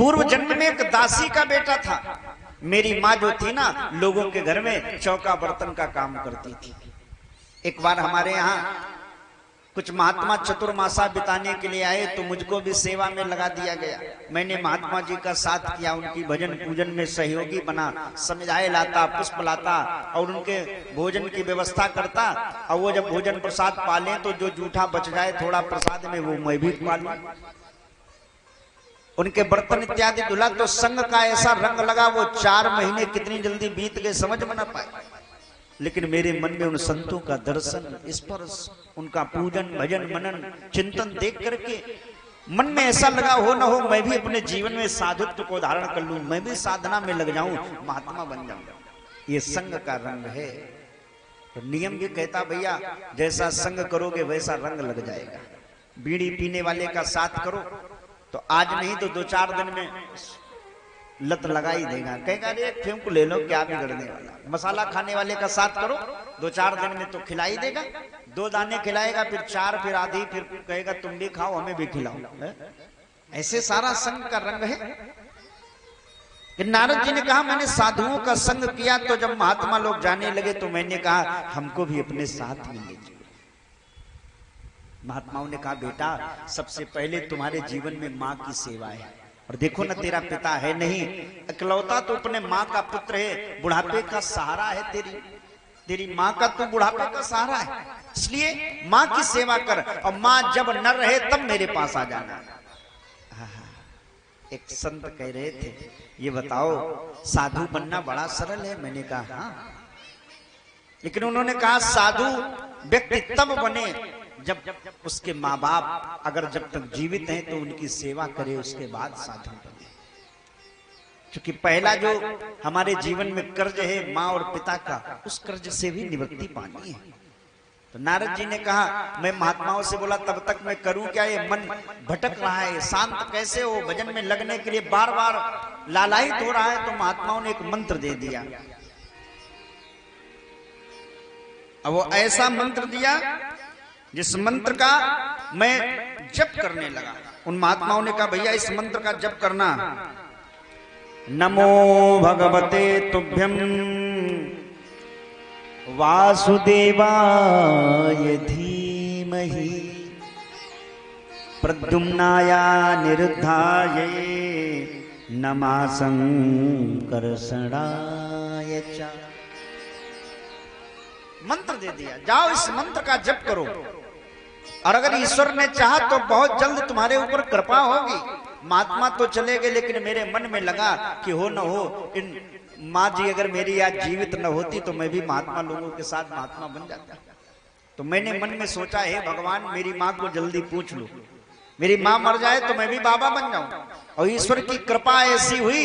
पूर्व जन्म में एक दासी का बेटा था। मेरी माँ जो थी ना, लोगों के घर में चौका बर्तन का काम करती थी। एक बार हमारे यहाँ कुछ महात्मा चतुर्मासा बिताने के लिए आए, तो मुझको भी सेवा में लगा दिया गया। मैंने महात्मा जी का साथ किया, उनकी भजन पूजन में सहयोगी बना, समिधाए लाता, पुष्प लाता और उनके भोजन की व्यवस्था करता। और वो जब भोजन प्रसाद पाले तो जो जूठा बच जाए थोड़ा प्रसाद में, वो मैं भी पालूं। उनके बर्तन इत्यादि धुला तो संग का ऐसा रंग लगा, वो 4 महीने कितनी जल्दी बीत गए समझ में न पाए। लेकिन मेरे मन में उन संतों का दर्शन, स्पर्श, उनका पूजन, भजन, मनन, चिंतन देख करके मन में ऐसा लगा, हो न हो मैं भी अपने जीवन में साधुत्व को धारण कर लूं, मैं भी साधना में लग जाऊं, महात्मा बन जाऊं। ये संग का रंग है। तो नियम भी कहता भैया जैसा संग करोगे वैसा रंग लग जाएगा। बीड़ी पीने वाले का साथ करो तो आज नहीं तो 2-4 दिन में लत लगा ही देगा, कहेगा अरे एक फेंक ले लो क्या बिगड़ने वाला। मसाला खाने वाले का साथ करो 2-4 दिन में तो खिला ही देगा। 2 दाने खिलाएगा, फिर 4, फिर आधी, फिर कहेगा तुम भी खाओ हमें भी खिलाओ। ऐसे सारा संग का रंग है। नारद जी ने कहा मैंने साधुओं का संग किया, तो जब महात्मा लोग जाने लगे तो मैंने कहा हमको भी अपने साथ में ले जाओ। महात्माओं ने कहा बेटा सबसे पहले तुम्हारे जीवन में माँ की सेवा है। और देखो ना तेरा पिता है नहीं, इकलौता तो अपने माँ का पुत्र है, बुढ़ापे का सहारा है तेरी माँ का तो बुढ़ापे का सहारा है। इसलिए माँ की सेवा कर, और माँ जब न रहे तब मेरे पास आ जाना। एक संत कह रहे थे ये बताओ साधु बनना बड़ा सरल है। मैंने कहा हाँ, लेकिन उन्होंने कहा साधु व्यक्ति तब बने जब उसके माँ बाप अगर जब तक जीवित हैं तो उनकी सेवा करे, उसके बाद साधु बने। क्योंकि पहला जो हमारे जीवन में कर्ज है माँ और पिता का, उस कर्ज से भी निवृत्ति पानी है। तो नारद जी ने कहा मैं महात्माओं से बोला तब तक मैं करूं क्या, ये मन भटक रहा है, शांत कैसे हो, भजन में लगने के लिए बार बार लालायित हो रहा है। तो महात्माओं ने एक मंत्र दे दिया। अब वो ऐसा मंत्र दिया जिस मंत्र का मैं जप करने लगा। उन महात्माओं ने कहा भैया इस मंत्र का जप करना। नमो भगवते तुभ्यं वासुदेवाय धीमहि प्रद्युम्नाय निरुद्धाय नमः संकर्षणाय च। मंत्र दे दिया, जाओ इस मंत्र का जप करो, और अगर ईश्वर ने चाहा तो बहुत जल्द तुम्हारे ऊपर कृपा होगी। महात्मा तो चले गए, लेकिन मेरे मन में लगा कि हो न हो इन माँ जी अगर मेरी आज जीवित न होती तो मैं भी महात्मा लोगों के साथ महात्मा बन जाता। तो मैंने मन में सोचा हे भगवान मेरी माँ को जल्दी पूछ लो, मेरी माँ मर जाए तो मैं भी बाबा बन जाऊं। और ईश्वर की कृपा ऐसी हुई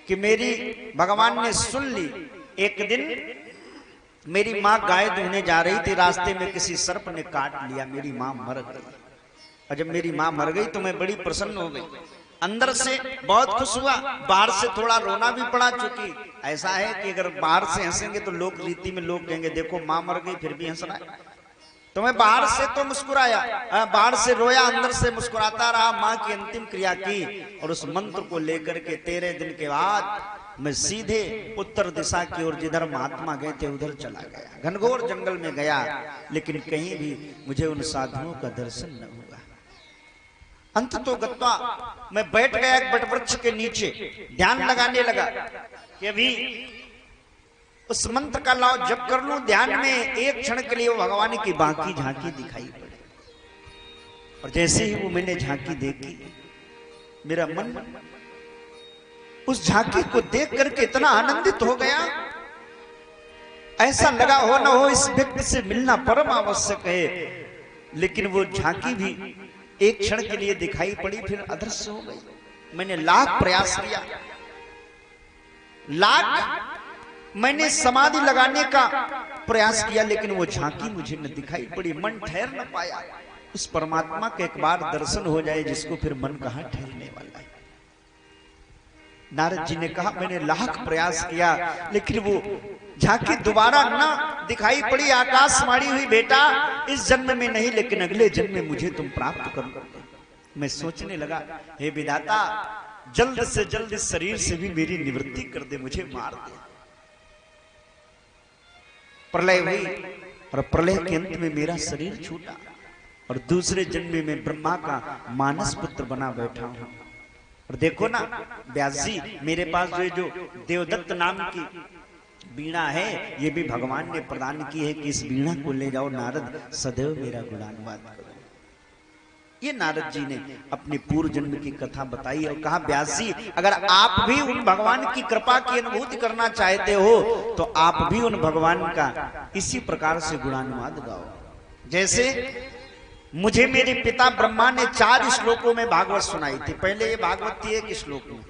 कि मेरी भगवान ने सुन ली। एक दिन मेरी माँ गाय दूहने जा रही थी, रास्ते में किसी सर्प ने काट लिया, मेरी माँ मर गई। और जब मेरी माँ मर गई तो मैं बड़ी प्रसन्न हो गई, अंदर से बहुत खुश हुआ, बाहर से थोड़ा रोना भी पड़ा। चूंकि ऐसा है कि अगर बाहर से हंसेंगे तो लोक रीति में लोग कहेंगे देखो माँ मर गई फिर भी हंस रहा है। तो मैं बाहर से तो मुस्कुराया, बाहर से रोया, अंदर से मुस्कुराता रहा। माँ की अंतिम क्रिया की और उस मंत्र को लेकर के 13 दिन के बाद मैं सीधे उत्तर दिशा की ओर, जिधर महात्मा गए थे उधर चला गया। घनघोर जंगल में गया, लेकिन कहीं भी मुझे उन साधुओं का दर्शन न हुआ। अंत तो गत्वा मैं बैठ गया एक बटवृक्ष के नीचे, ध्यान लगाने लगा कि अभी उस मंत्र का लाभ जप कर लूं। ध्यान में एक क्षण के लिए वो भगवान की बाकी झांकी दिखाई पड़ी, और जैसे ही वो मैंने झांकी देखी मेरा मन उस झांकी को देख करके इतना आनंदित हो गया, ऐसा लगा हो न हो इस व्यक्ति से मिलना परम आवश्यक है। लेकिन वो झांकी भी एक क्षण के लिए दिखाई पड़ी, फिर अदृश्य हो गई। मैंने लाख प्रयास किया, लाख मैंने समाधि लगाने का प्रयास किया, लेकिन वो झांकी मुझे न दिखाई पड़ी। मन ठहर न पाया। उस परमात्मा के एक बार दर्शन हो जाए जिसको फिर मन कहां ठहरने वाला है। नारद जी ने कहा मैंने लाख प्रयास किया, लेकिन वो झांकी दोबारा ना दिखाई पड़ी। आकाशवाणी हुई बेटा इस जन्म में नहीं, लेकिन अगले जन्म में मुझे तुम प्राप्त करो। मैं सोचने लगा हे विधाता जल्द से जल्द इस शरीर से भी मेरी निवृत्ति कर दे, मुझे मार दे। प्रलय हुई और प्रलय के अंत में मेरा शरीर छूटा और दूसरे जन्म में ब्रह्मा का मानस पुत्र बना बैठा हूं। और देखो ना व्यास जी, मेरे पास जो देवदत्त नाम की वीणा है, ये भी भगवान ने प्रदान की है कि इस वीणा को ले जाओ नारद, सदैव मेरा गुणानुवाद करो। ये नारद जी ने अपने पूर्व जन्म की कथा बताई और कहा व्यास जी, अगर आप भी उन भगवान की कृपा की अनुभूति करना चाहते हो तो आप भी उन भगवान का इसी प्रकार से गुणानुवाद गाओ। जैसे मुझे मेरे पिता ब्रह्मा ने 4 श्लोकों में भागवत सुनाई थी। पहले ये भागवत थी 1 श्लोक में।